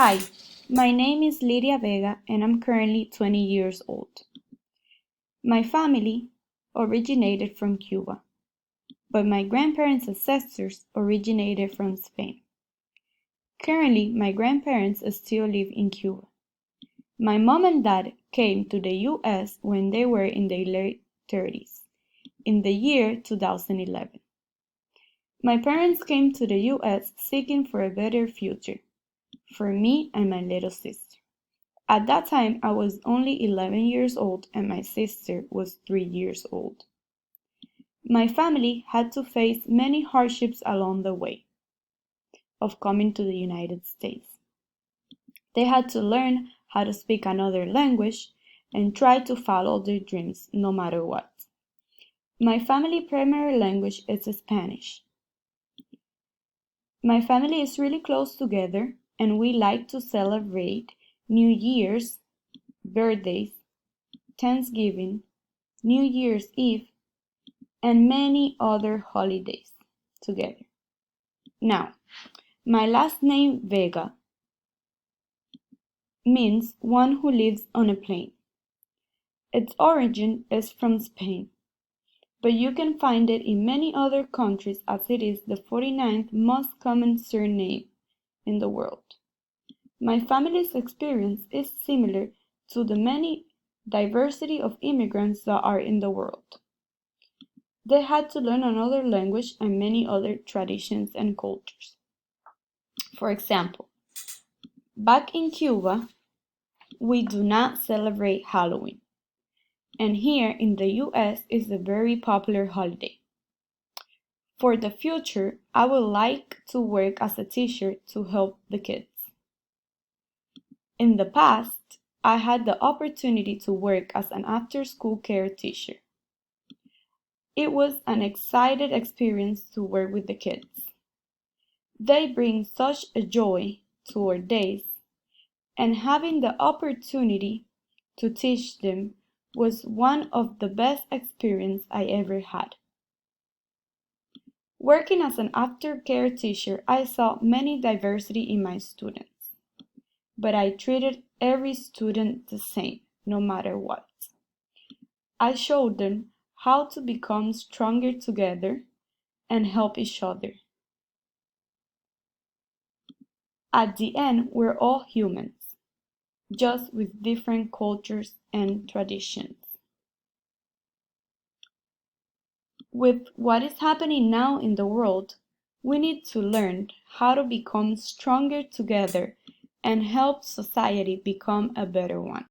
Hi, my name is Lydia Vega and I'm currently 20 years old. My family originated from Cuba, but my grandparents' ancestors originated from Spain. Currently, my grandparents still live in Cuba. My mom and dad came to the US when they were in their late 30s, in the year 2011. My parents came to the US seeking for a better future for me and my little sister. At that time, I was only 11 years old and my sister was 3 years old. My family had to face many hardships along the way of coming to the United States. They had to learn how to speak another language and try to follow their dreams no matter what. My family primary language is Spanish. My family is really close together and we like to celebrate New Year's, birthdays, Thanksgiving, New Year's Eve, and many other holidays together. Now, my last name Vega means one who lives on a plane. Its origin is from Spain, but you can find it in many other countries as it is the 49th most common surname in the world. My family's experience is similar to the many diversity of immigrants that are in the world. They had to learn another language and many other traditions and cultures. For example, back in Cuba, we do not celebrate Halloween, and here in the US is a very popular holiday. For the future, I would like to work as a teacher to help the kids. In the past, I had the opportunity to work as an after-school care teacher. It was an exciting experience to work with the kids. They bring such a joy to our days, and having the opportunity to teach them was one of the best experiences I ever had. Working as an aftercare teacher, I saw many diversity in my students, but I treated every student the same, no matter what. I showed them how to become stronger together and help each other. At the end, we're all humans, just with different cultures and traditions. With what is happening now in the world, we need to learn how to become stronger together and help society become a better one.